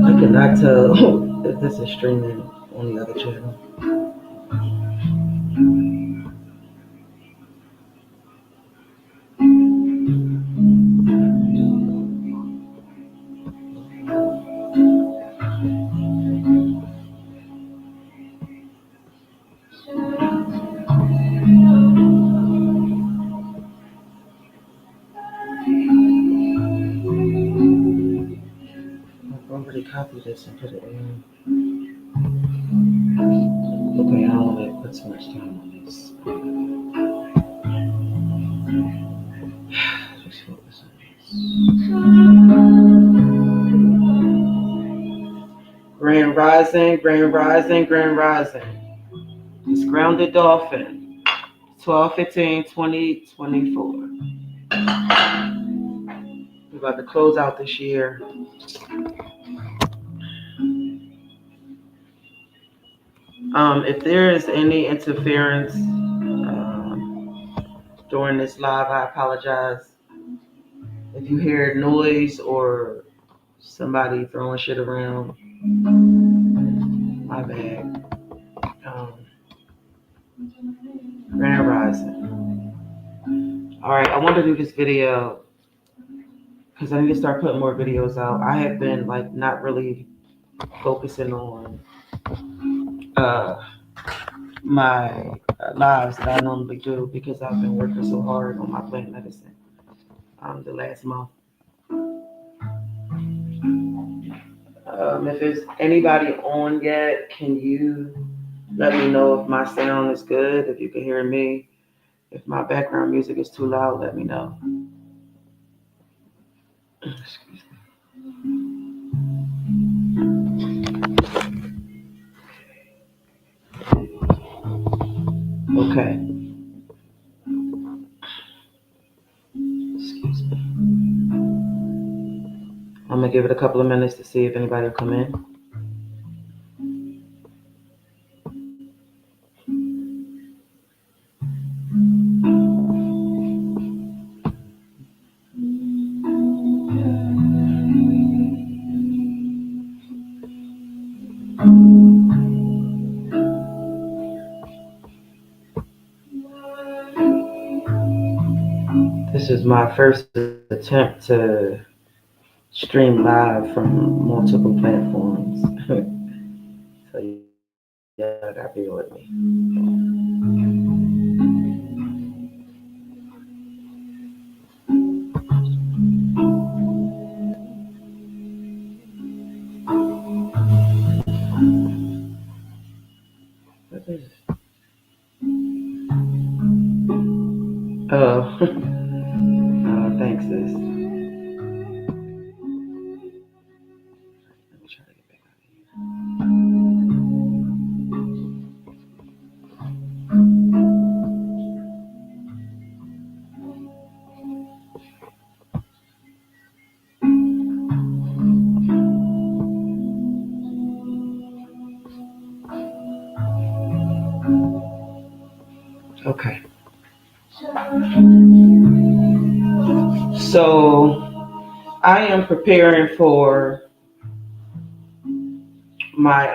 I cannot tell if this is streaming on the other channel. I've already copied this and put it in. Okay, I don't want to put too much time on this. Just focus on this. Grand Rising, Grand Rising, Grand Rising. It's Grounded Dolphin. 12/15/2024. We're about to close out this year. If there is any interference during this live, I apologize. If you hear noise or somebody throwing shit around, my bad. Grand Rising. All right, I want to do this video because I need to start putting more videos out. I have been like not really focusing on my lives that I normally do because I've been working so hard on my plant medicine the last month. If there's anybody on yet, can you let me know if my sound is good, if you can hear me? If my background music is too loud, let me know. Excuse me. Okay. Excuse me. I'm gonna give it a couple of minutes to see if anybody will come in. This is my first attempt to stream live from multiple platforms. So yeah, gotta bear with me. What is it? Oh, thanks, sis. Let me try to get back out of here. Okay. So I am preparing for my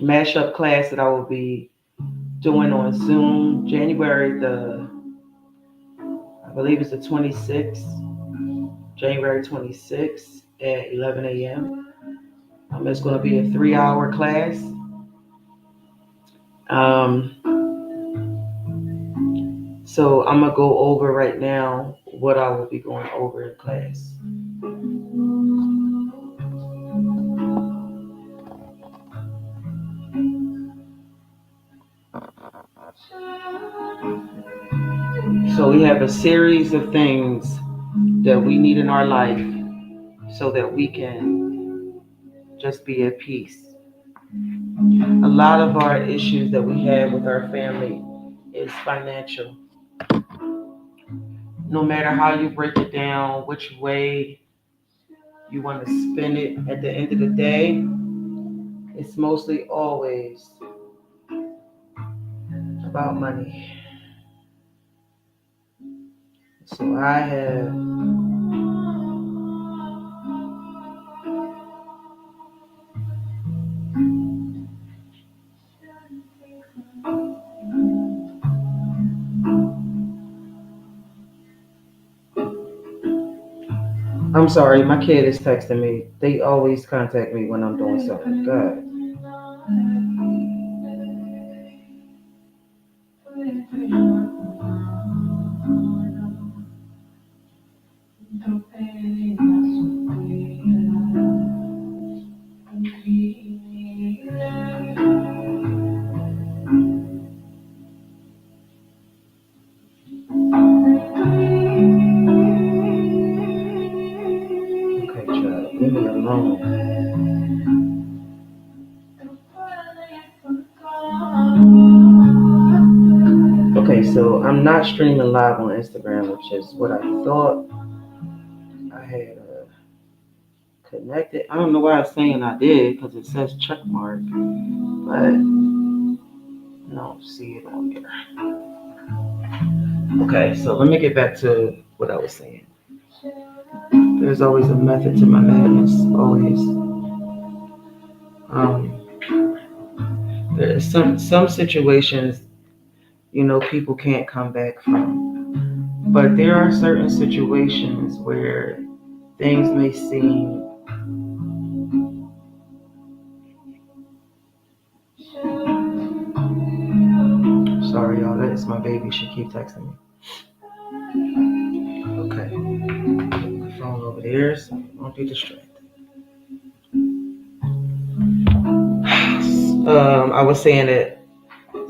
mashup class that I will be doing on Zoom January I believe it's the 26th, January 26th at 11 a.m. It's going to be a 3-hour class. So I'm going to go over right now what I will be going over in class. We have a series of things that we need in our life so that we can just be at peace. A lot of our issues that we have with our family is financial. No matter how you break it down, which way you want to spin it, at the end of the day, it's mostly always about money. So I have I'm sorry, my kid is texting me. They always contact me when I'm doing something. God. Okay, child, leave me alone. Okay, so I'm not streaming live on Instagram, which is what I thought I had connected. I don't know why I'm saying I did because it says check mark, but I don't see it on here. Okay, so let me get back to what I was saying. There's always a method to my madness, always. There's some situations, people can't come back from, but there are certain situations where things may seem sorry, y'all. That is my baby. She keep texting me. Okay, put the phone over there so I won't be distracted. I was saying that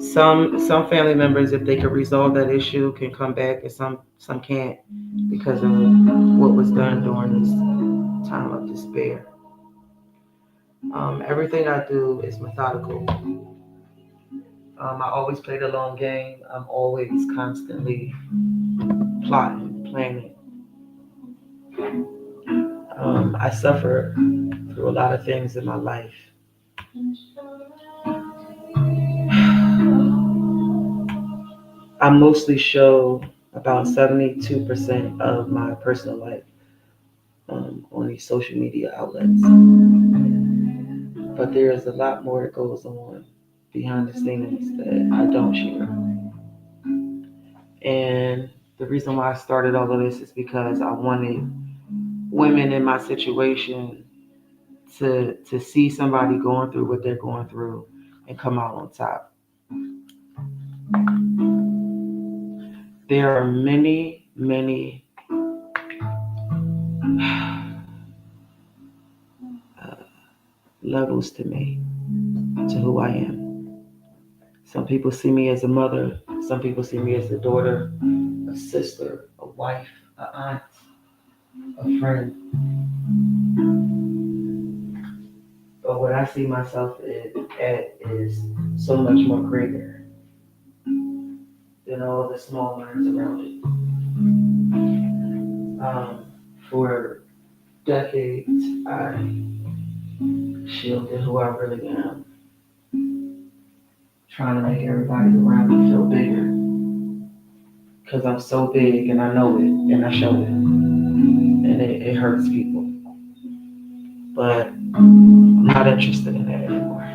some family members, if they could resolve that issue, can come back, and some can't because of what was done during this time of despair. Everything I do is methodical. I always play the long game. I'm always constantly plotting, planning. I suffer through a lot of things in my life. I mostly show about 72% of my personal life on these social media outlets. But there is a lot more that goes on behind the scenes that I don't share. And the reason why I started all of this is because I wanted women in my situation to see somebody going through what they're going through and come out on top. There are many, many levels to me, to who I am. Some people see me as a mother. Some people see me as a daughter, a sister, a wife, an aunt, a friend. But what I see myself at is so much more greater than all the small minds around it. For decades, I shielded who I really am, trying to make everybody around me feel bigger. Because I'm so big and I know it and I show it. And it hurts people. But I'm not interested in that anymore.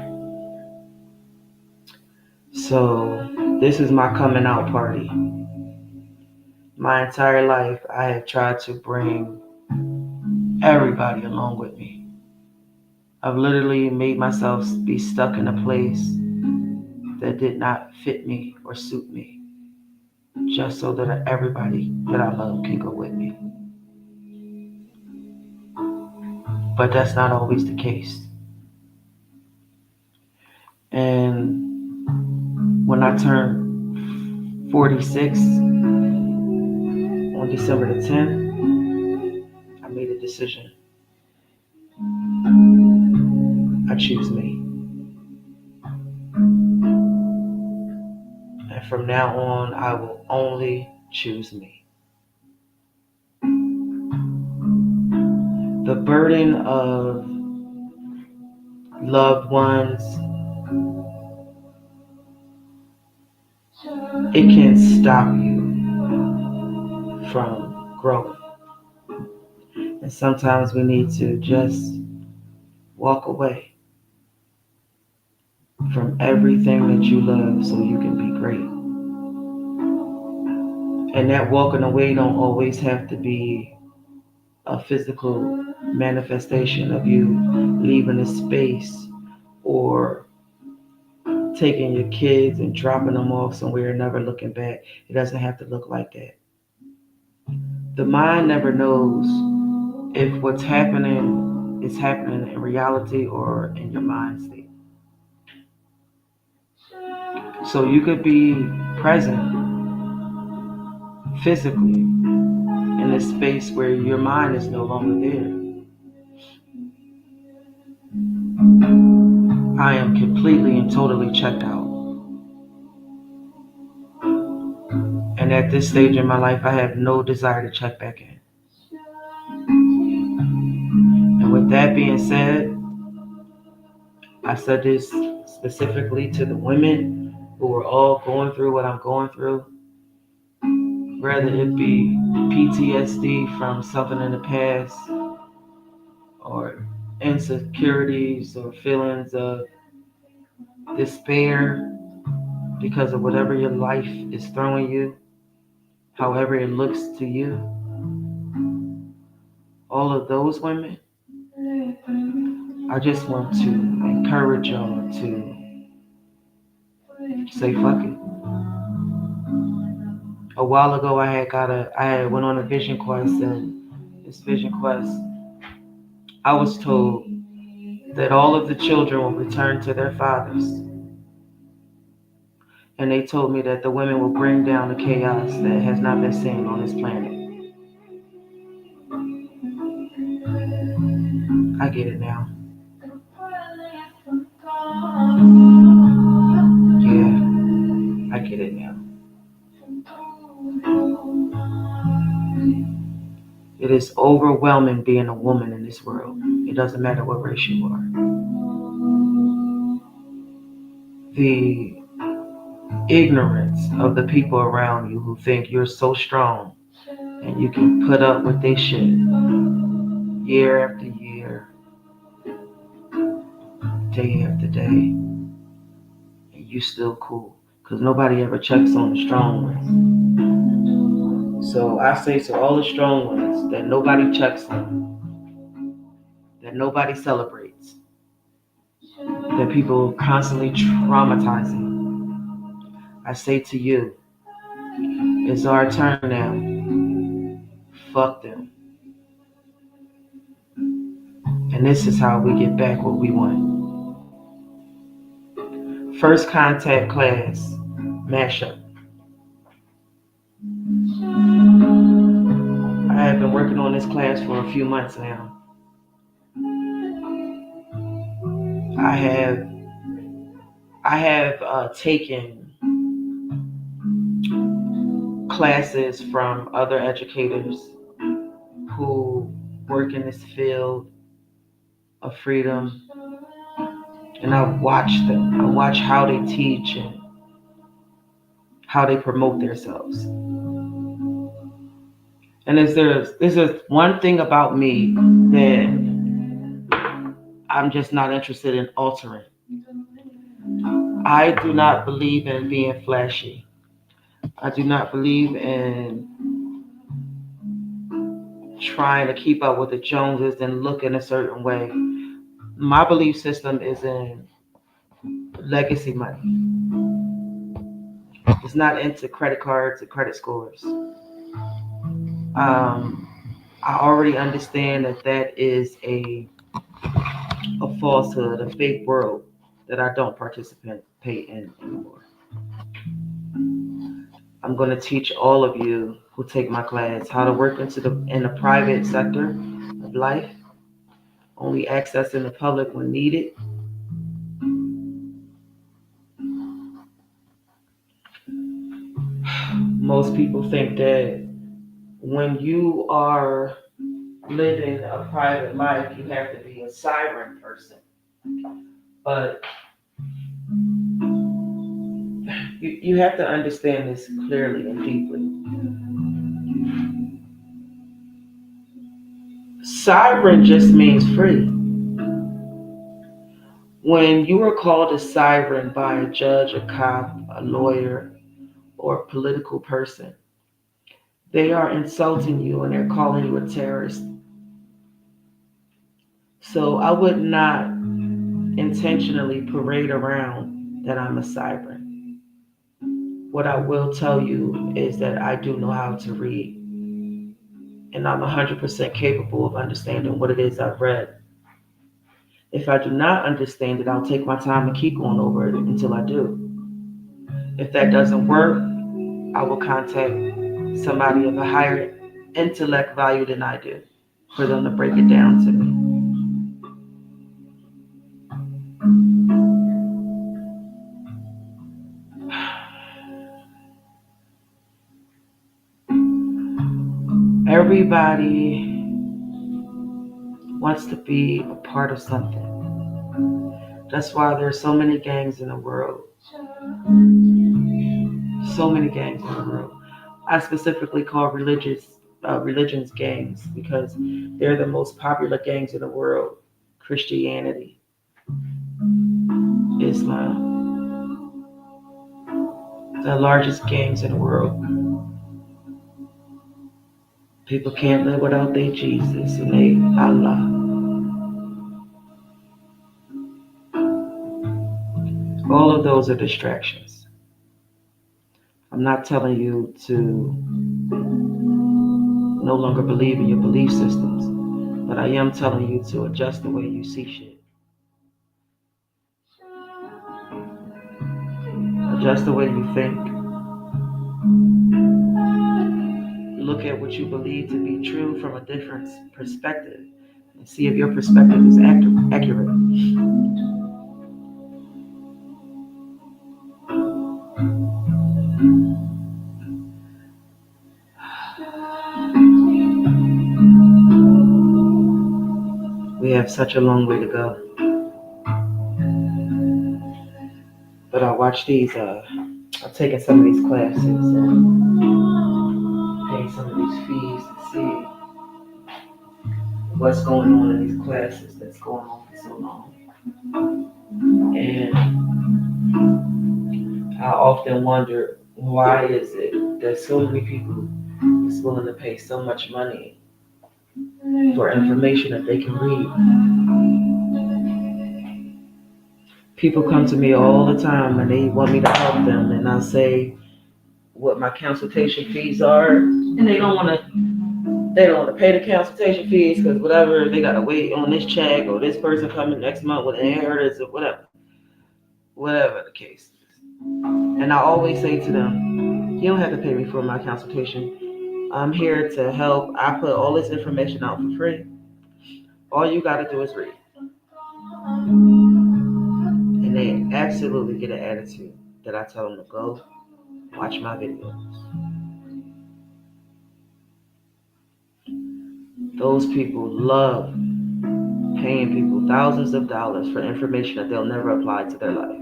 So this is my coming out party. My entire life, I have tried to bring everybody along with me. I've literally made myself be stuck in a place that did not fit me or suit me, just so that everybody that I love can go with me. But that's not always the case. And when I turned 46, December the 10th, I made a decision. I choose me. And from now on, I will only choose me. The burden of loved ones, it can stop you from growing. And sometimes we need to just walk away from everything that you love so you can be great. And that walking away don't always have to be a physical manifestation of you leaving a space or taking your kids and dropping them off somewhere and never looking back. It doesn't have to look like that. The mind never knows if what's happening is happening in reality or in your mind state. So you could be present physically in a space where your mind is no longer there. I am completely and totally checked out. And at this stage in my life, I have no desire to check back in. And with that being said, I said this specifically to the women who are all going through what I'm going through, whether it be PTSD from something in the past, or insecurities, or feelings of despair because of whatever your life is throwing you, however it looks to you. All of those women, I just want to encourage y'all to say fuck it. A while ago, I had went on a vision quest, and this vision quest, I was told that all of the children will return to their fathers, and they told me that the women will bring down the chaos that has not been seen on this planet. I get it now. Yeah, I get it now. It is overwhelming being a woman in this world. It doesn't matter what race you are. The ignorance of the people around you who think you're so strong and you can put up with their shit year after year, day after day, and you still cool. Because nobody ever checks on the strong ones. So I say to all the strong ones that nobody checks on, that nobody celebrates, that people constantly traumatizing, I say to you, it's our turn now. Fuck them. And this is how we get back what we want. First contact class, Mashup. I have been working on this class for a few months now. I have taken classes from other educators who work in this field of freedom, and I watch them. I watch how they teach and how they promote themselves. And there's one thing about me that I'm just not interested in altering. I do not believe in being flashy. I do not believe in trying to keep up with the Joneses and look in a certain way. My belief system is in legacy money. It's not into credit cards and credit scores. I already understand that is a falsehood, a fake world that I don't participate in anymore. I'm going to teach all of you who take my class, how to work in the private sector of life, only accessing the public when needed. Most people think that when you are living a private life, you have to be a siren person. But you have to understand this clearly and deeply. Siren just means free. When you are called a siren by a judge, a cop, a lawyer, or a political person, they are insulting you and they're calling you a terrorist. So I would not intentionally parade around that I'm a siren. What I will tell you is that I do know how to read, and I'm 100% capable of understanding what it is I've read. If I do not understand it, I'll take my time and keep going over it until I do. If that doesn't work, I will contact somebody of a higher intellect value than I do for them to break it down to me. Everybody wants to be a part of something. That's why there's so many gangs in the world. So many gangs in the world. I specifically call religions gangs because they're the most popular gangs in the world. Christianity, Islam, the largest gangs in the world. People can't live without their Jesus and their Allah. All of those are distractions. I'm not telling you to no longer believe in your belief systems, but I am telling you to adjust the way you see shit. Adjust the way you think. Look at what you believe to be true from a different perspective and see if your perspective is accurate. We have such a long way to go. But I watch these, I've taken some of these classes and paid some of these fees to see what's going on in these classes that's going on for so long. And I often wonder, why is it that so many people is willing to pay so much money for information that they can read? People come to me all the time and they want me to help them, and I say what my consultation fees are, and they don't want to pay the consultation fees because whatever, they gotta wait on this check or this person coming next month with an inheritance or whatever the case is. And I always say to them, you don't have to pay me for my consultation. I'm here to help. I put all this information out for free. All you gotta do is read. And they absolutely get an attitude that I tell them to go watch my videos. Those people love paying people thousands of dollars for information that they'll never apply to their life.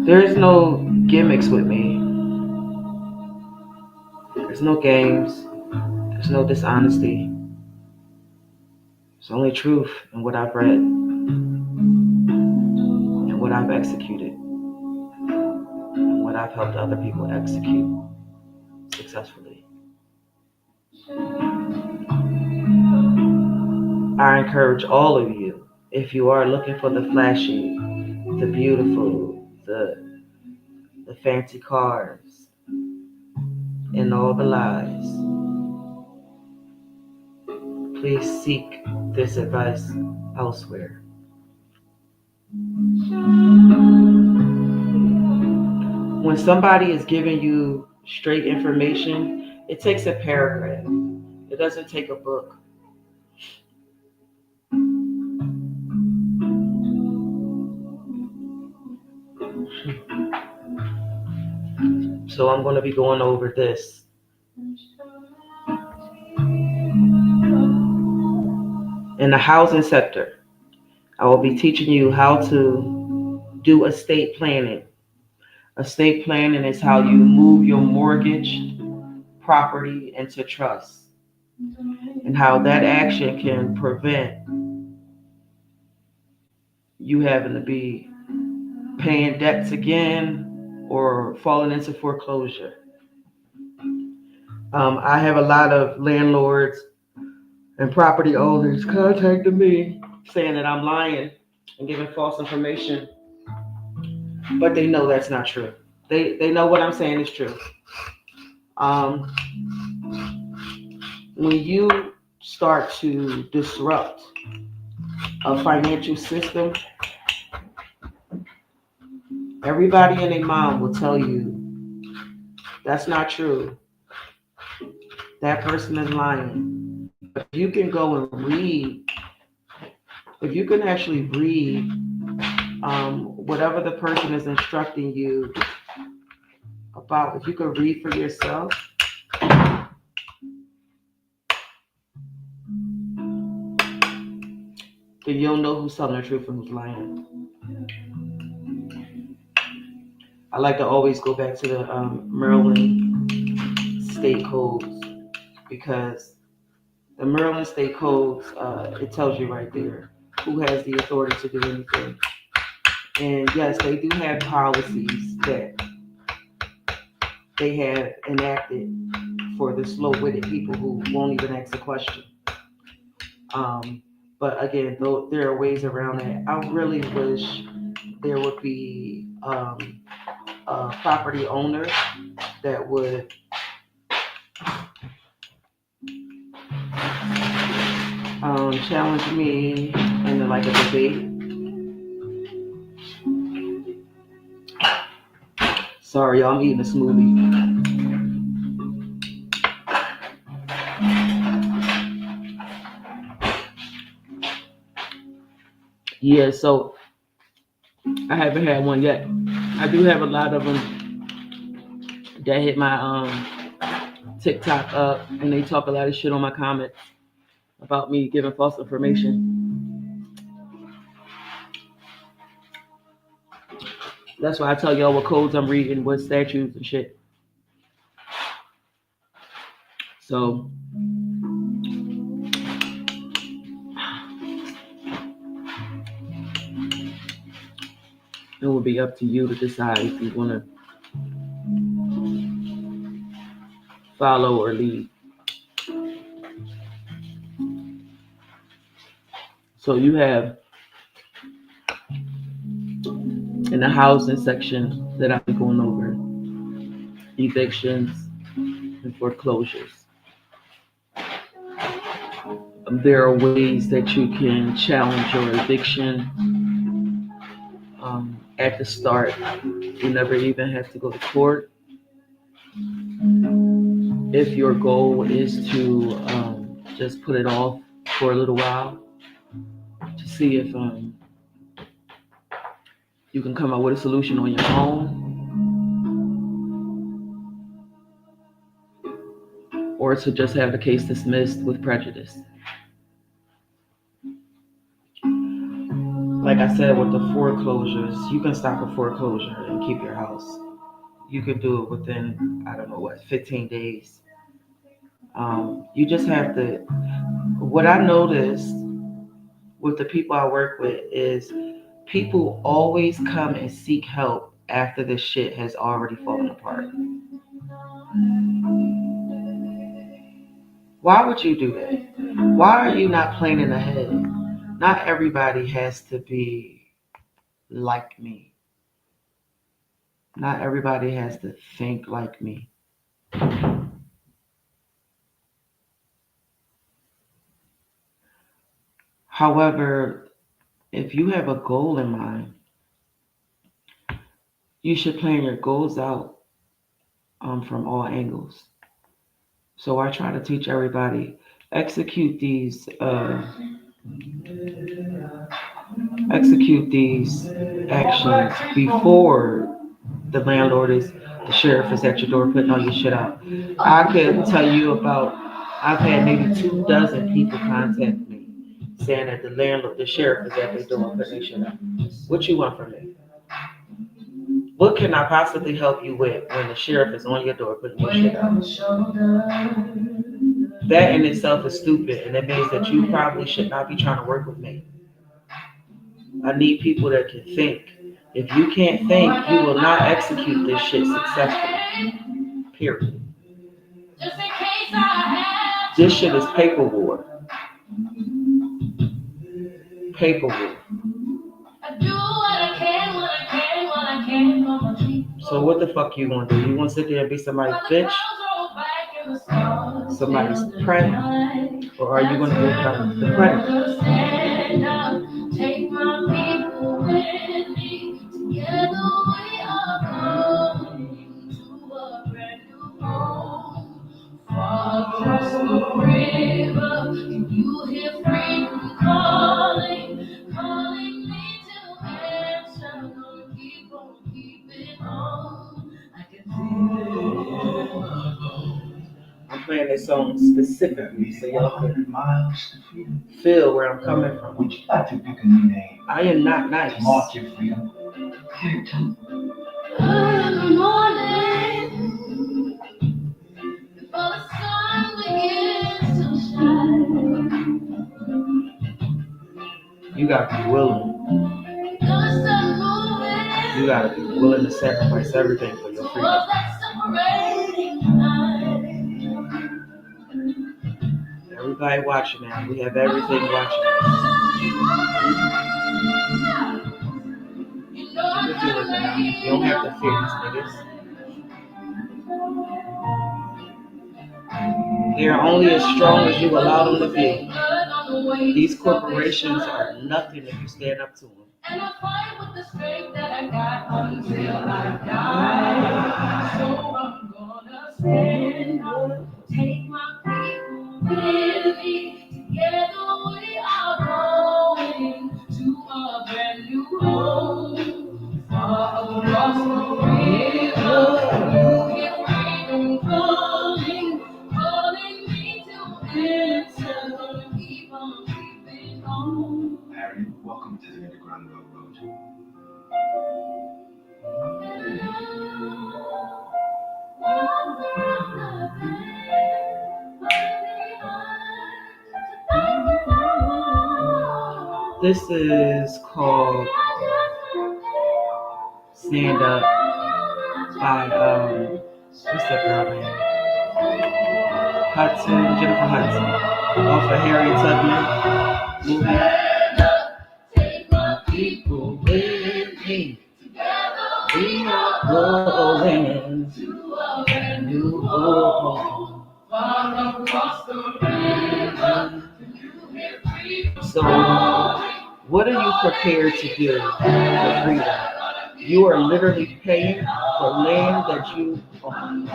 There is no gimmicks with me. There's no games. There's no dishonesty. There's only truth in what I've read and what I've executed and what I've helped other people execute successfully. I encourage all of you, if you are looking for the flashy, the beautiful, the fancy cars, and all the lies, please seek this advice elsewhere. When somebody is giving you straight information, it takes a paragraph. It doesn't take a book. So I'm going to be going over this. In the housing sector, I will be teaching you how to do estate planning. Estate planning is how you move your mortgaged property into trust, and how that action can prevent you having to be paying debts again or falling into foreclosure. I have a lot of landlords and property owners contacting me saying that I'm lying and giving false information, but they know that's not true. They know what I'm saying is true. Um, when you start to disrupt a financial system, everybody and their mom will tell you that's not true. That person is lying. But if you can go and read, if you can actually read whatever the person is instructing you about, if you can read for yourself, then you'll know who's telling the truth and who's lying. I like to always go back to the Maryland state codes, because the Maryland state codes, it tells you right there who has the authority to do anything. And yes, they do have policies that they have enacted for the slow-witted people who won't even ask a question. Um, but again, though, there are ways around that. I really wish there would be a property owner that would challenge me in like a debate. Sorry, y'all, I'm eating a smoothie. Yeah, so I haven't had one yet. I do have a lot of them that hit my TikTok up, and they talk a lot of shit on my comments about me giving false information. That's why I tell y'all what codes I'm reading, what statutes and shit. So it will be up to you to decide if you want to follow or lead. So you have in the housing section that I'll be going over evictions and foreclosures. There are ways that you can challenge your eviction at the start. You never even have to go to court. If your goal is to just put it off for a little while to see if you can come up with a solution on your own, or to just have the case dismissed with prejudice. Like I said, with the foreclosures, you can stop a foreclosure and keep your house. You could do it within, I don't know what, 15 days. You just have to. What I noticed with the people I work with is people always come and seek help after the shit has already fallen apart. Why would you do that? Why are you not planning ahead? Not everybody has to be like me. Not everybody has to think like me. However, if you have a goal in mind, you should plan your goals out from all angles. So I try to teach everybody execute these execute these actions before the landlord is the sheriff is at your door putting all your shit out. I could tell you about I've had maybe 2 dozen people contact me saying that the sheriff is at their door putting their shit out. What you want from me? What can I possibly help you with when the sheriff is on your door putting your shit out? That in itself is stupid, and it means that you probably should not be trying to work with me. I need people that can think. If you can't think, you will not execute this shit successfully. Period. This shit is paper war. Paper war. So what the fuck you gonna do? You wanna sit there and be somebody's bitch? Somebody's prey? Or are you gonna become the predator? Take my people with me. Together we are going to a brand new home. Far across the river, can you hear freedom calling? Calling me to answer. Gonna keep on keeping on. I can feel it. I'm playing this song specifically so y'all can feel where I'm coming from. Would you like to pick a new name? I am not nice. Mark your freedom. Early in the morning, before the sun begins to shine, you gotta be willing. You gotta be willing to sacrifice everything for your freedom. Everybody watching now. We have everything watching us. You don't have to fear these niggas. They are only as strong as you allow them to be. These corporations are nothing if you stand up to them. And I fight with the strength that I got until I die. So I'm gonna stand up, take my people with me. Together we are going to a brand new home. Far across the river, you hear freedom calling, calling me to answer. Gonna keep on keeping on. Harry, welcome to the Underground Railroad. This is called Stand Up by what's that girl name? Jennifer Hudson, off of Harriet Tubman movie. Take my people with me. We are going to a brand new home. Far across the river. So, what are you prepared to do for freedom? You are literally paying for land that you own.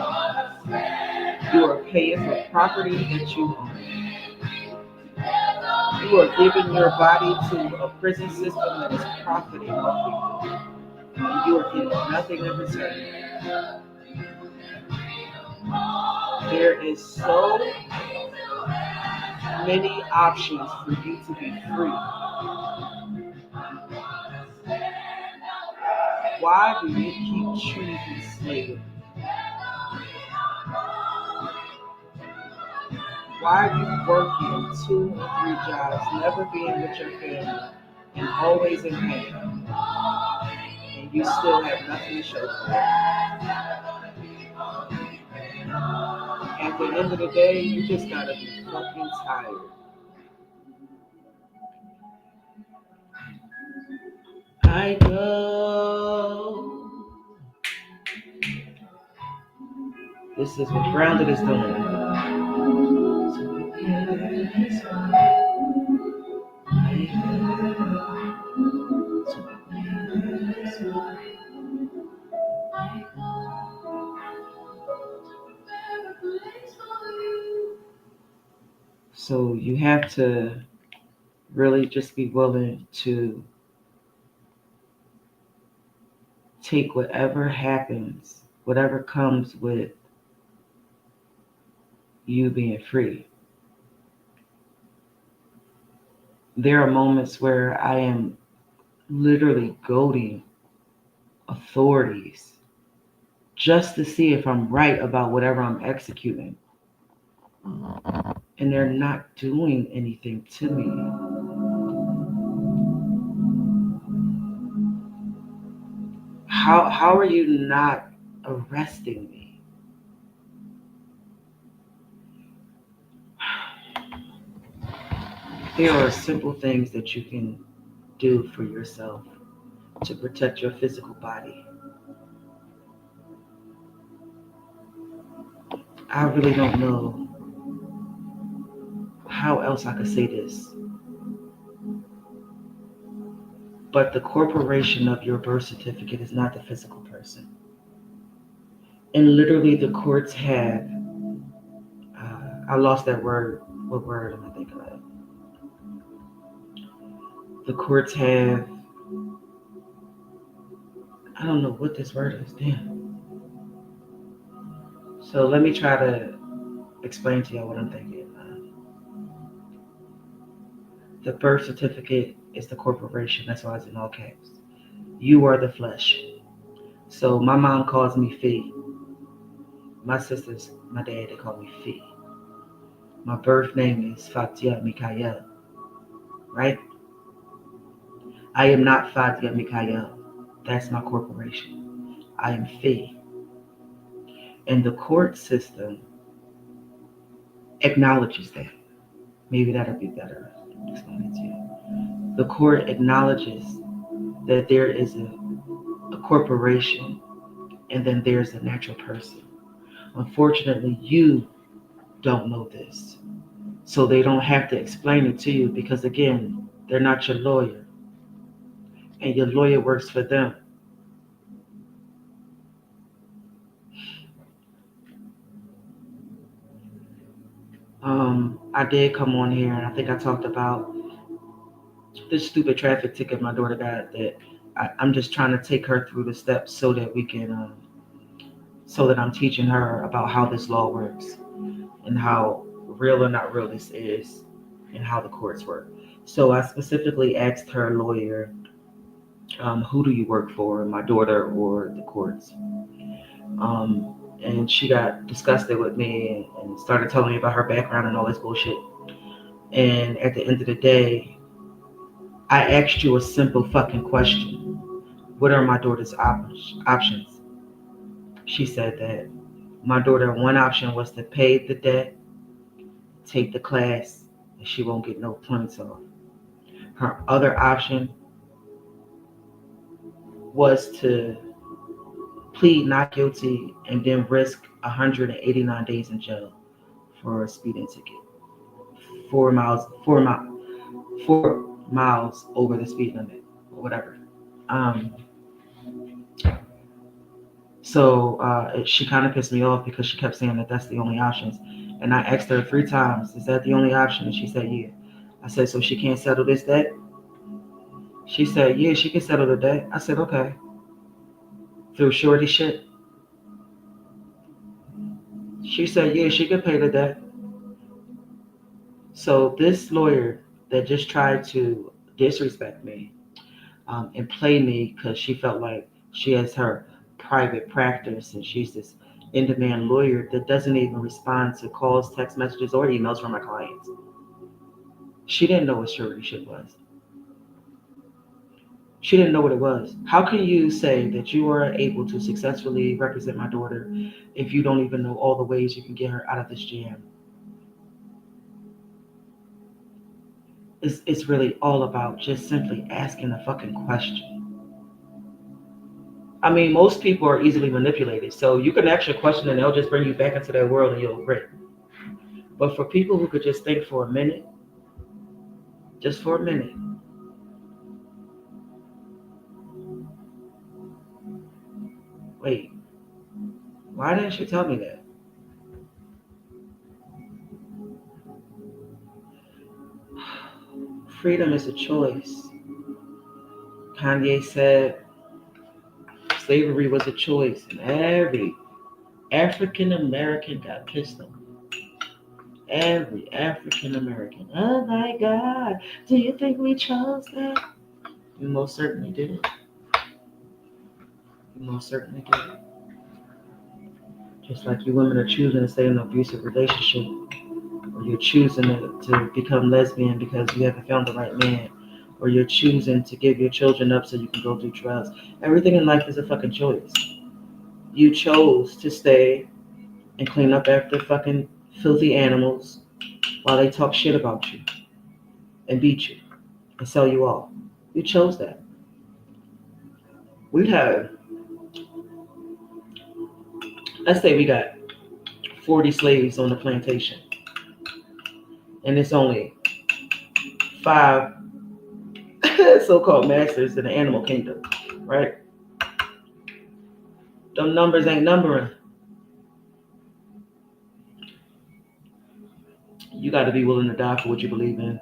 You are paying for property that you own. You are giving your body to a prison system that is profiting off of you. And you are getting nothing in return. There is so many options for you to be free. Why do you keep choosing slavery? Why are you working 2 or 3 jobs, never being with your family, and always in pain? And you still have nothing to show for it. At the end of the day, you just gotta be fucking tired. I go. This is what Grounded is doing. So you have to really just be willing to take whatever happens, whatever comes with you being free. There are moments where I am literally goading authorities just to see if I'm right about whatever I'm executing. And they're not doing anything to me. How are you not arresting me? There are simple things that you can do for yourself to protect your physical body. I really don't know how else I could say this, but the corporation of your birth certificate is not the physical person. And literally, the courts have, I lost that word. What word am I thinking of? The courts have, I don't know what this word is. Damn. So let me try to explain to y'all what I'm thinking. The birth certificate is the corporation. That's why it's in all caps. You are the flesh. So my mom calls me Fee. My sisters, my dad, they call me Fee. My birth name is Fatia Mikael, right? I am not Fatia Mikael. That's my corporation. I am Fee. And the court system acknowledges that. Maybe that'll be better explaining to you. The court acknowledges that there is a corporation and then there's a natural person. Unfortunately, you don't know this. So they don't have to explain it to you because, again, they're not your lawyer and your lawyer works for them. I did come on here and I think I talked about this stupid traffic ticket my daughter got that I'm just trying to take her through the steps so that we can, so that I'm teaching her about how this law works and how real or not real this is and how the courts work. So I specifically asked her lawyer, who do you work for, my daughter or the courts? And she got disgusted with me and started telling me about her background and all this bullshit. And at the end of the day, I asked you a simple fucking question. What are my daughter's options? She said that my daughter, one option was to pay the debt, take the class, and she won't get no points off. Her other option was to plead not guilty and then risk 189 days in jail for a speeding ticket. 4 miles over the speed limit or whatever. Um, so she kind of pissed me off because she kept saying that that's the only options. And I asked her 3 times, is that the only option? And she said, yeah. I said, so she can't settle this debt? She said, yeah, she can settle the debt. I said, okay. Through shorty shit? She said, yeah, she could pay the debt. So this lawyer that just tried to disrespect me and play me because she felt like she has her private practice and she's this in-demand lawyer that doesn't even respond to calls, text messages, or emails from my clients. She didn't know what surety shit was. She didn't know what it was. How can you say that you are able to successfully represent my daughter if you don't even know all the ways you can get her out of this jam? It's really all about just simply asking a fucking question. I mean, most people are easily manipulated. So you can ask a question and they'll just bring you back into their world and you'll agree. But for people who could just think for a minute, just for a minute, wait, why didn't she tell me that? Freedom is a choice. Kanye said slavery was a choice, and every African American got pissed off. Every African American. Oh my God, do you think we chose that? You most certainly did. You most certainly did. Just like you women are choosing to stay in an abusive relationship, or you're choosing to become lesbian because you haven't found the right man, or you're choosing to give your children up so you can go do drugs. Everything in life is a fucking choice. You chose to stay and clean up after fucking filthy animals while they talk shit about you and beat you and sell you off. You chose that. We have, let's say we got 40 slaves on the plantation, and it's only 5 so-called masters in the animal kingdom, right? Them numbers ain't numbering. You got to be willing to die for what you believe in.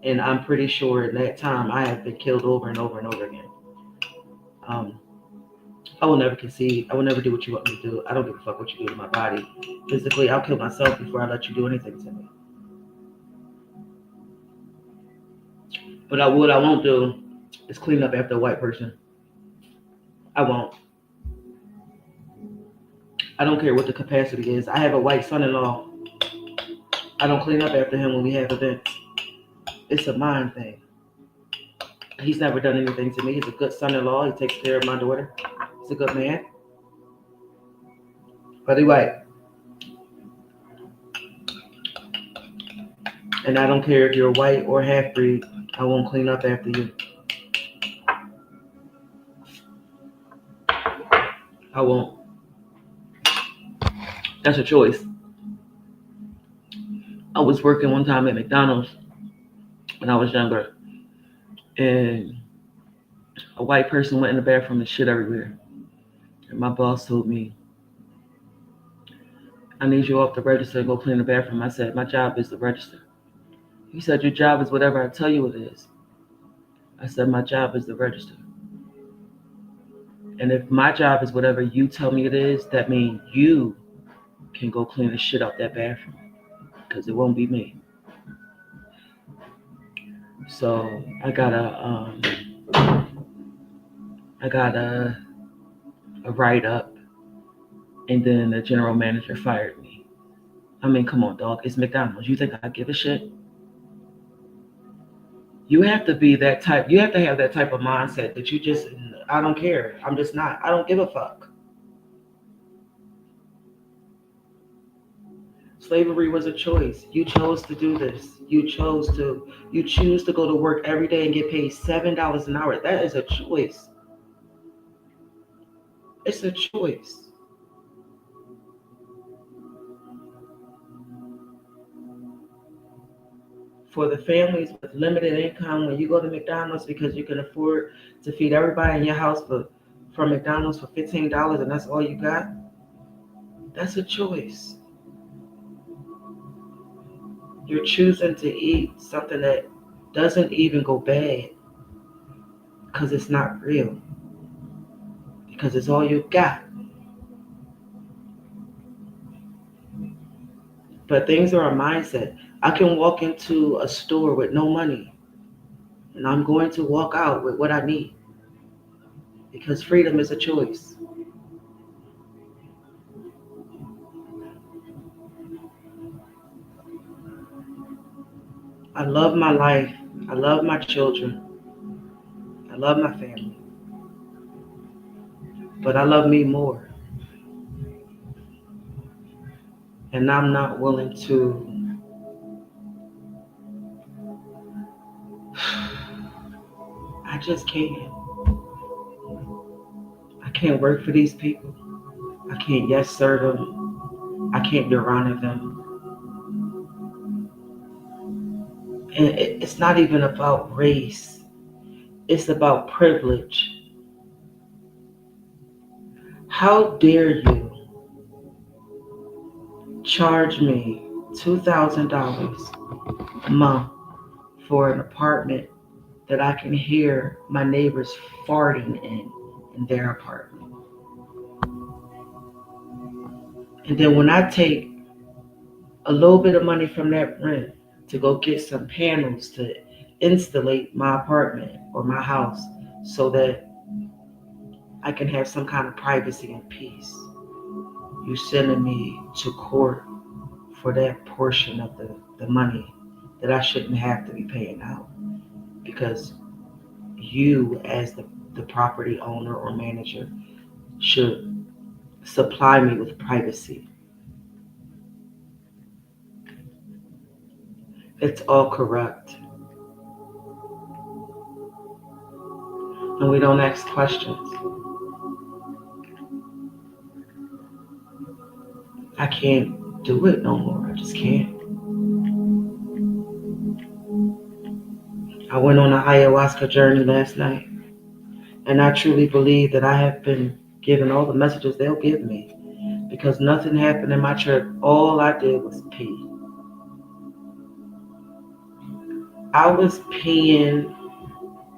And I'm pretty sure in that time I have been killed over and over and over again. I will never concede. I will never do what you want me to do. I don't give a fuck what you do to my body. Physically, I'll kill myself before I let you do anything to me. But what I won't do is clean up after a white person. I won't. I don't care what the capacity is. I have a white son-in-law. I don't clean up after him when we have events. It's a mind thing. He's never done anything to me. He's a good son-in-law. He takes care of my daughter. He's a good man. But he's white. And I don't care if you're white or half-breed. I won't clean up after you. I won't. That's a choice. I was working one time at McDonald's when I was younger, and a white person went in the bathroom and shit everywhere. And my boss told me, I need you off the register to go clean the bathroom. I said, my job is the register. He said, your job is whatever I tell you it is. I said, my job is the register. And if my job is whatever you tell me it is, that means you can go clean the shit out that bathroom, because it won't be me. So I got a write-up, and then the general manager fired me. I mean, come on, dog. It's McDonald's. You think I give a shit? You have to be that type. You have to have that type of mindset that you just, I don't care. I'm just not. I don't give a fuck. Slavery was a choice. You chose to do this. You choose to go to work every day and get paid $7 an hour. That is a choice. It's a choice. For the families with limited income, when you go to McDonald's because you can afford to feed everybody in your house from McDonald's for $15 and that's all you got, that's a choice. You're choosing to eat something that doesn't even go bad because it's not real, because it's all you got. But things are a mindset. I can walk into a store with no money and I'm going to walk out with what I need, because freedom is a choice. I love my life. I love my children. I love my family. But I love me more. And I'm not willing to I just can't. I can't work for these people. I can't yes sir them. I can't your honor them. And it's not even about race. It's about privilege. How dare you charge me $2,000 a month for an apartment that I can hear my neighbors farting in their apartment. And then when I take a little bit of money from that rent to go get some panels to installate my apartment or my house so that I can have some kind of privacy and peace, you sending me to court for that portion of the money that I shouldn't have to be paying out because you as the property owner or manager should supply me with privacy. It's all corrupt. And we don't ask questions. I can't do it no more. I just can't. I went on an ayahuasca journey last night, and I truly believe that I have been given all the messages they'll give me because nothing happened in my church. All I did was pee. I was peeing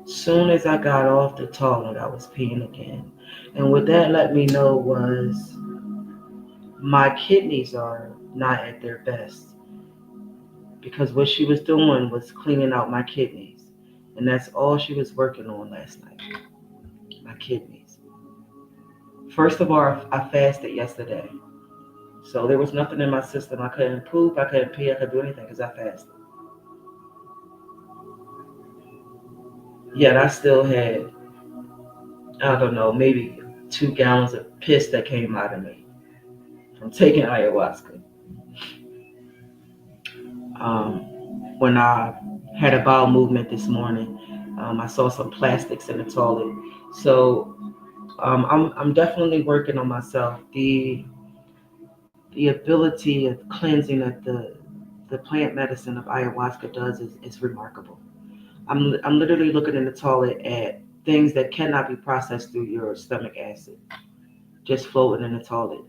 soon as I got off the toilet. I was peeing again, and what that let me know was my kidneys are not at their best because what she was doing was cleaning out my kidneys, and that's all she was working on last night. My kidneys. First of all, I fasted yesterday. So there was nothing in my system. I couldn't poop, I couldn't pee, I couldn't do anything because I fasted. Yet I still had, I don't know, maybe 2 gallons of piss that came out of me from taking ayahuasca. Um, when I had a bowel movement this morning, I saw some plastics in the toilet. So I'm definitely working on myself. The ability of cleansing that the plant medicine of ayahuasca does is remarkable. I'm literally looking in the toilet at things that cannot be processed through your stomach acid, just floating in the toilet.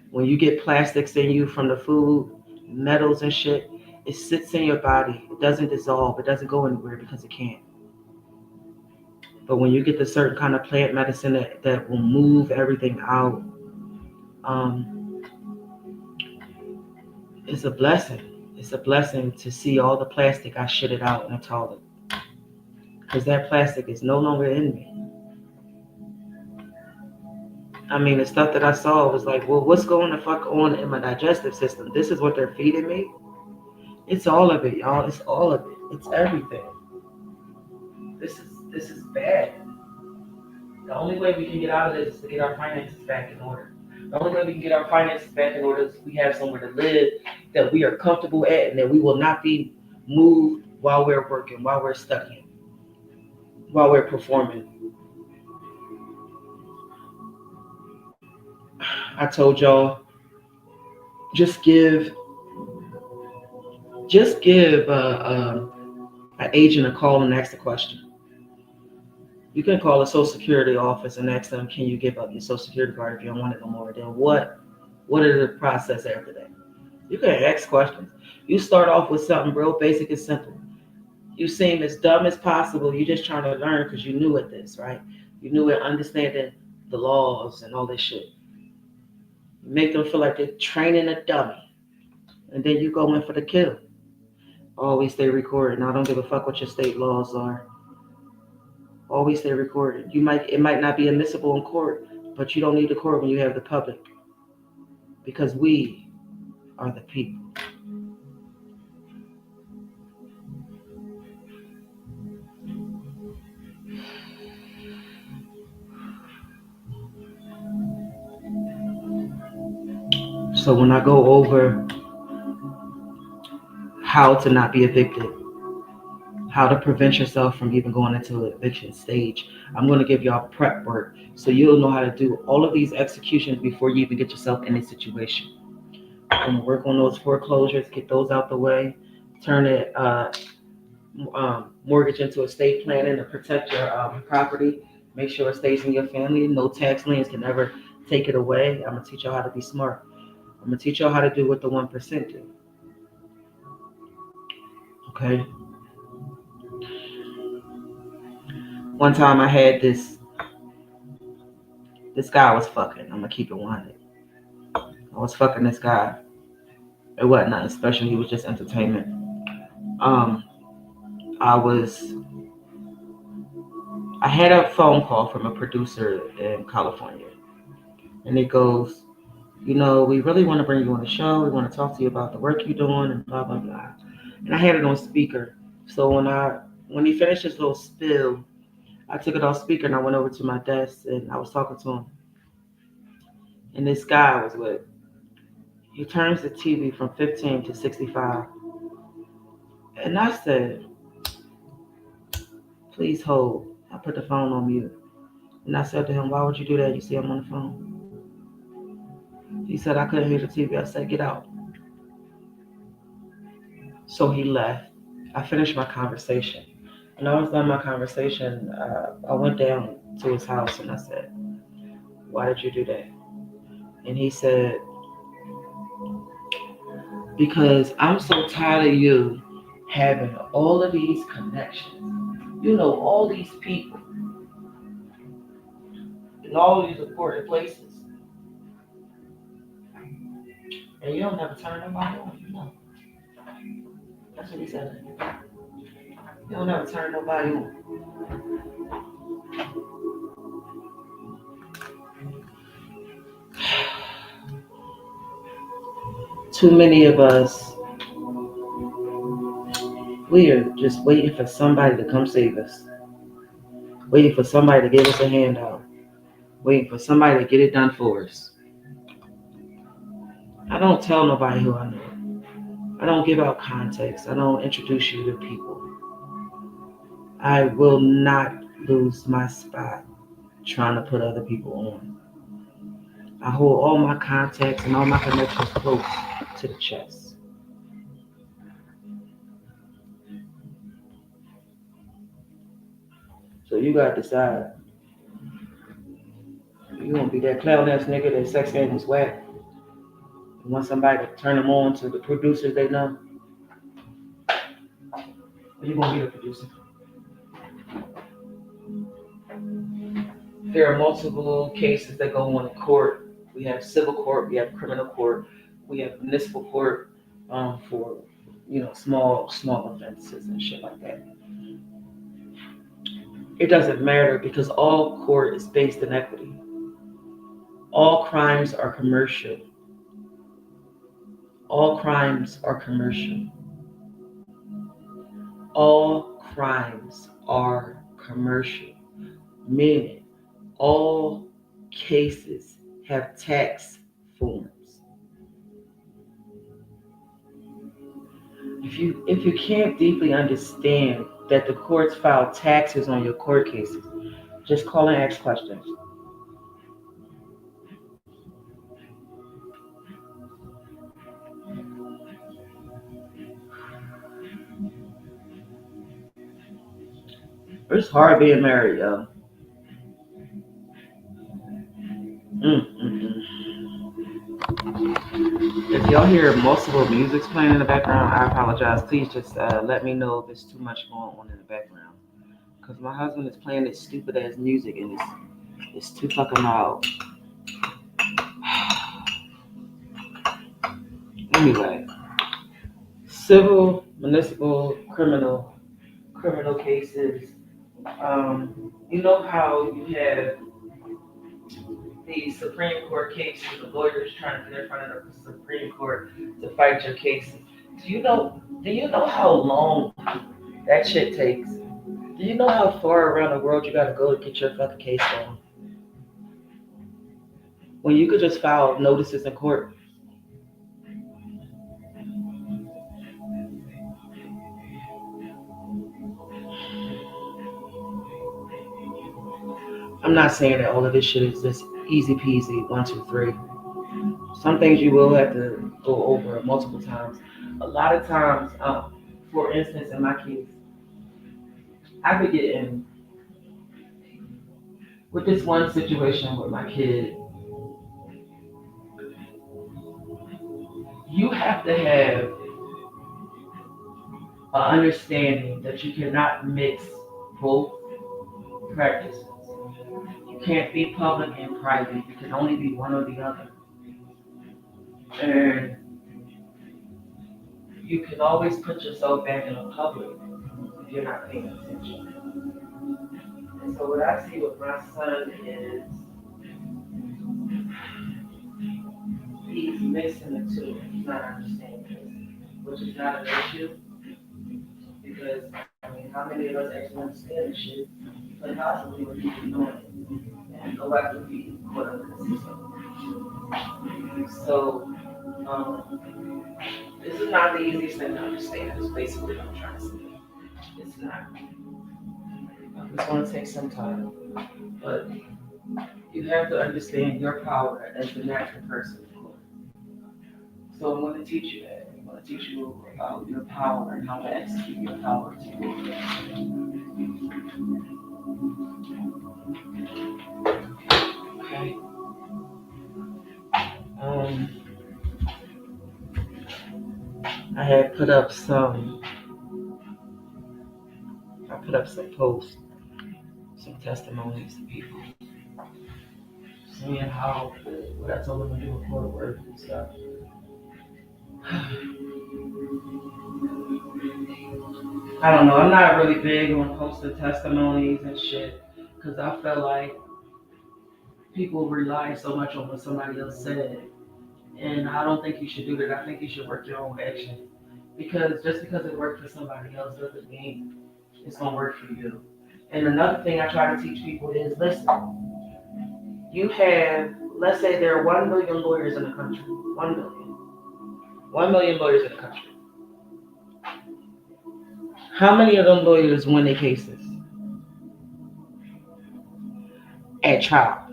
When you get plastics in you from the food, metals and shit, it sits in your body. It doesn't dissolve. It doesn't go anywhere because it can't. But when you get the certain kind of plant medicine that will move everything out, um, it's a blessing. It's a blessing to see all the plastic I shitted out in the toilet because that plastic is no longer in me. I mean, the stuff that I saw was like, well, what's going the fuck on in my digestive system? This is what they're feeding me. It's all of it, y'all. It's all of it. It's everything. This is bad. The only way we can get out of this is to get our finances back in order. The only way we can get our finances back in order is we have somewhere to live that we are comfortable at and that we will not be moved while we're working, while we're studying, while we're performing. I told y'all, just give, just give an agent a call and ask the question. You can call a Social Security office and ask them, can you give up your Social Security card if you don't want it no more? Then what are the process after that? You can ask questions. You start off with something real basic and simple. You seem as dumb as possible. You're just trying to learn because you knew at this, right? You knew at understanding the laws and all this shit. You make them feel like they're training a dummy. And then you go in for the kill. Always stay recorded. Now, I don't give a fuck what your state laws are. Always stay recorded. It might not be admissible in court, but you don't need the court when you have the public. Because we are the people. So when I go over how to not be evicted, how to prevent yourself from even going into an eviction stage, I'm going to give y'all prep work so you'll know how to do all of these executions before you even get yourself in this situation. I'm going to work on those foreclosures, get those out the way, turn it mortgage into estate planning to protect your property. Make sure it stays in your family. No tax liens can ever take it away. I'm going to teach y'all how to be smart. I'm going to teach y'all how to do what the 1% do. Okay? One time I had this guy I was fucking. I'm gonna keep it 100. I was fucking this guy. It wasn't nothing special. He was just entertainment. Um, I had a phone call from a producer in California, and it goes, we really want to bring you on the show. We want to talk to you about the work you're doing and blah blah blah. And I had it on speaker. So when he finished his little spill, I took it off speaker and I went over to my desk and I was talking to him. And this guy I was with, he turns the TV from 15 to 65. And I said, please hold. I put the phone on mute. And I said to him, why would you do that? You see I'm on the phone. He said, I couldn't hear the TV. I said, get out. So he left. I finished my conversation. When I was done my conversation, I went down to his house and I said, why did you do that? And he said, because I'm so tired of you having all of these connections. All these people in all these important places. And you don't never turn nobody on, That's what he said. You don't never turn nobody on. Too many of us, we are just waiting for somebody to come save us. Waiting for somebody to give us a handout. Waiting for somebody to get it done for us. I don't tell nobody who I know. I don't give out context. I don't introduce you to people. I will not lose my spot trying to put other people on. I hold all my contacts and all my connections close to the chest. So you gotta decide. You gonna be that clown ass nigga that sex game was whack. You want somebody to turn them on to the producers they know? Or you gonna be the producer? There are multiple cases that go on in court. We have civil court, we have criminal court, we have municipal court for small offenses and shit like that. It doesn't matter because all court is based in equity. All crimes are commercial. All crimes are commercial. All crimes are commercial, meaning all cases have tax forms. If you can't deeply understand that the courts file taxes on your court cases, just call and ask questions. It's hard being married, yo. Mm-mm-mm. If y'all hear multiple musics playing in the background, I apologize. Please just let me know if it's too much going on in the background. Because my husband is playing this stupid ass music and it's too fucking loud. Anyway, civil, municipal, criminal cases. You know how you have the Supreme Court cases, the lawyers trying to get in front of the Supreme Court to fight your cases. Do you know how long that shit takes? Do you know how far around the world you gotta go to get your fucking case on? When you could just file notices in court. I'm not saying that all of this shit is just easy peasy, 1, 2, 3. Some things you will have to go over multiple times. A lot of times, for instance, in my case, I be getting with this one situation with my kid. You have to have an understanding that you cannot mix both practices. You can't be public and private. You can only be one or the other. And you can always put yourself back in the public if you're not paying attention. And so what I see with my son is he's mixing the two. He's not understanding this, which is not an issue because I mean, how many of us actually understand this shit? But possibly when people doing it and collectively put under the system. So this is not the easiest thing to understand. Is basically what I'm trying to say. It's not. It's going to take some time, but you have to understand your power as the natural person. So I'm going to teach you that. I'm going to teach you about your power and how to execute your power to your okay. Um, I had put up some posts, some testimonies to people, seeing how what I told them to do with court work and stuff. I don't know. I'm not really big on posting testimonies and shit because I feel like people rely so much on what somebody else said, and I don't think you should do that. I think you should work your own action because just because it worked for somebody else doesn't mean it's gonna work for you. And another thing I try to teach people is listen. You have, let's say there are 1 million lawyers in the country. 1 million. 1 million lawyers in the country. How many of them lawyers win their cases at trial?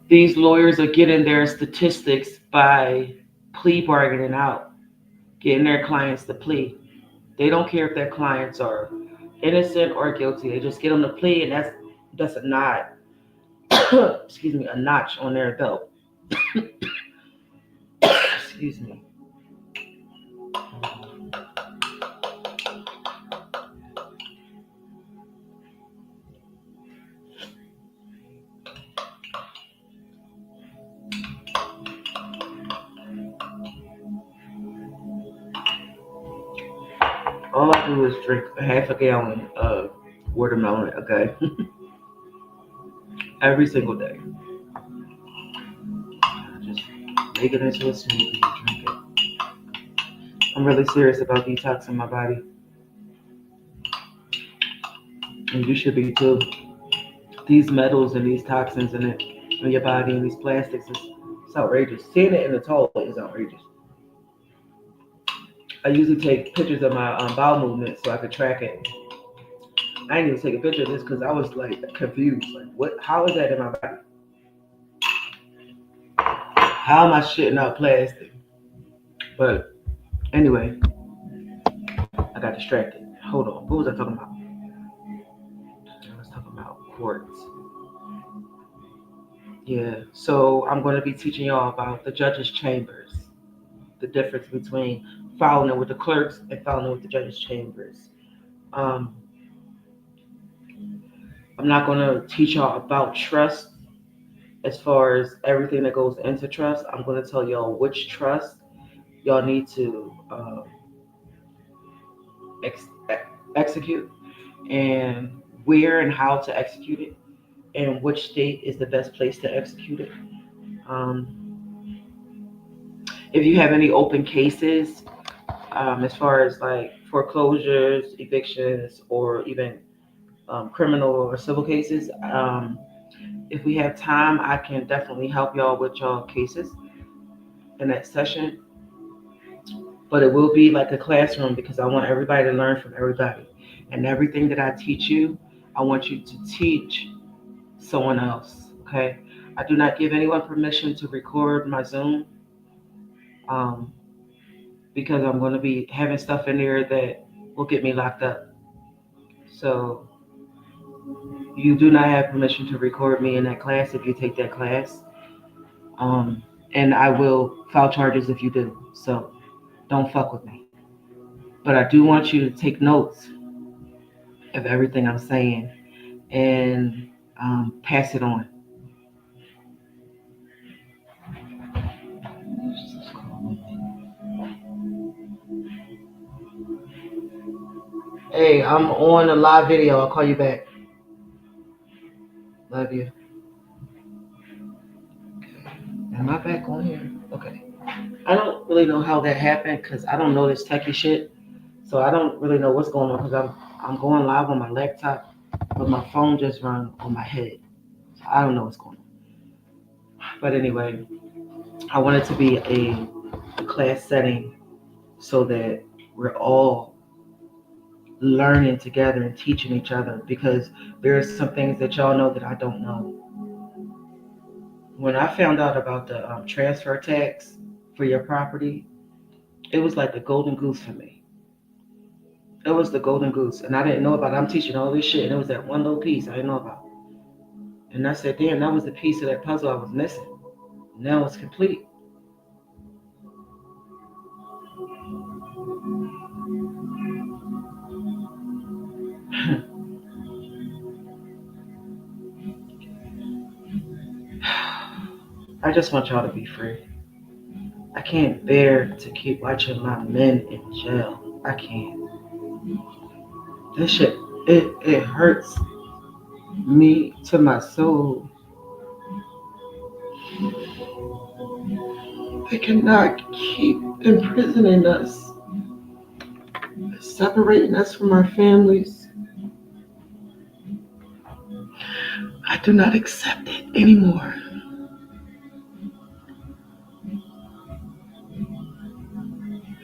These lawyers are getting their statistics by plea bargaining out, getting their clients to plea. They don't care if their clients are innocent or guilty. They just get them to plea, and that's a nod. Excuse me, a notch on their belt. Excuse me. All I do is drink half a gallon of watermelon, okay? Every single day. Just make it into a smoothie and drink it. I'm really serious about detoxing my body. And you should be too. These metals and these toxins in your body and these plastics it's outrageous. Seeing it in the toilet is outrageous. I usually take pictures of my bowel movement so I could track it. I didn't even take a picture of this because I was like confused. Like, what? How is that in my body? How am I shitting out plastic? But anyway, I got distracted. Hold on. What was I talking about? I was talking about courts. Yeah. So I'm going to be teaching y'all about the judges' chambers, the difference between filing with the clerks and filing with the judges' chambers. Um, I'm not going to teach y'all about trust as far as everything that goes into trust. I'm going to tell y'all which trust y'all need to ex- execute and where and how to execute it and which state is the best place to execute it. Um, if you have any open cases, as far as like foreclosures, evictions, or even criminal or civil cases, if we have time, I can definitely help y'all with y'all cases in that session. But it will be like a classroom because I want everybody to learn from everybody. And everything that I teach you, I want you to teach someone else. Okay? I do not give anyone permission to record my Zoom um, because I'm going to be having stuff in there that will get me locked up. So you do not have permission to record me in that class if you take that class. Um, and I will file charges if you do. So don't fuck with me. But I do want you to take notes of everything I'm saying and pass it on. Hey, I'm on a live video. I'll call you back. Love you. Am I back on here? Okay. I don't really know how that happened because I don't know this techie shit. So I don't really know what's going on because I'm going live on my laptop, but my phone just rung on my head. So I don't know what's going on. But anyway, I want it to be a class setting so that we're all learning together and teaching each other because there are some things that y'all know that I don't know. When I found out about the transfer tax for your property, it was like the golden goose for me. It was the golden goose, and I didn't know about it. I'm teaching all this shit, and it was that one little piece I didn't know about. And I said, damn, that was the piece of that puzzle I was missing. Now it's complete. I just want y'all to be free. I can't bear to keep watching my men in jail. I can't. This shit, it hurts me to my soul. They cannot keep imprisoning us, separating us from our families. I do not accept it anymore.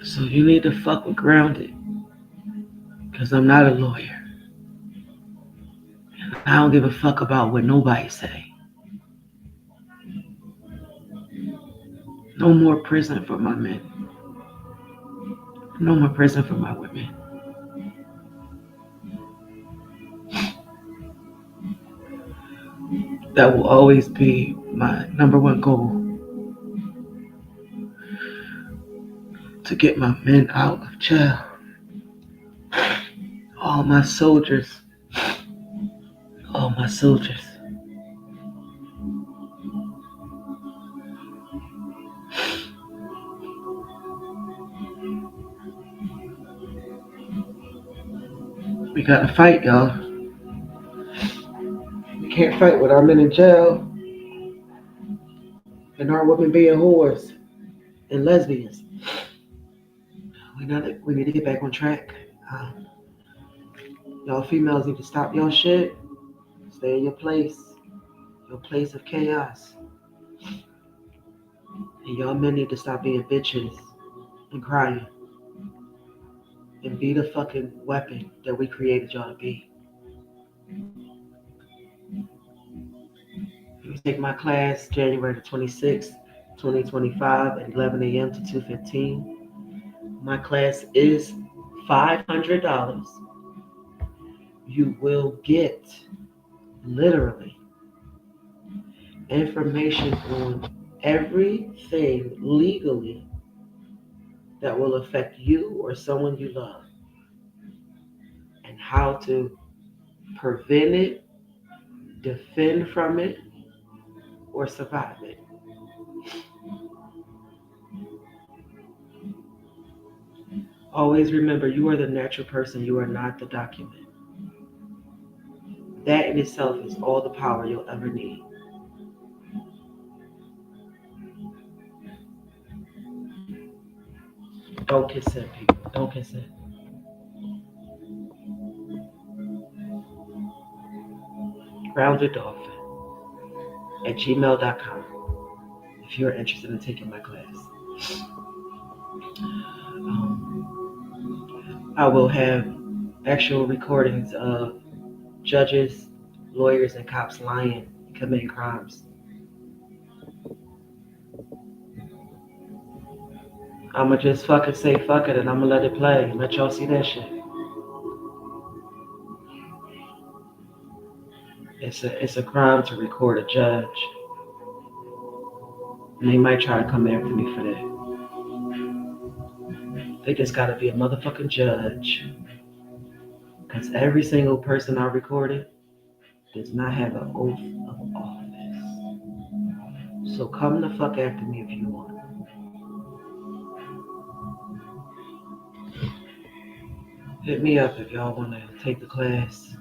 So you need to fuck with grounded, because I'm not a lawyer. I don't give a fuck about what nobody say. No more prison for my men. No more prison for my women. That will always be my number one goal. To get my men out of jail. All my soldiers. All my soldiers. We gotta fight, y'all. We can't fight with our men in jail and our women being whores and lesbians. We need to get back on track. Y'all females need to stop your shit. Stay in your place of chaos. And y'all men need to stop being bitches and crying and be the fucking weapon that we created y'all to be. You take my class January the 26th, 2025 at 11 a.m. to 2:15. My class is $500. You will get literally information on everything legally that will affect you or someone you love and how to prevent it, defend from it, or survive it. Always remember, you are the natural person, you are not the document. That in itself is all the power you'll ever need. Don't consent, people. Don't consent. Grounded Dolphin at gmail.com if you're interested in taking my class. I will have actual recordings of judges, lawyers, and cops lying and committing crimes. I'ma just fucking say fuck it and I'ma let it play and let y'all see that shit. It's a crime to record a judge. And they might try to come after me for that. They just gotta be a motherfucking judge. Because every single person I recorded does not have an oath of office. So come the fuck after me if you want. Hit me up if y'all want to take the class.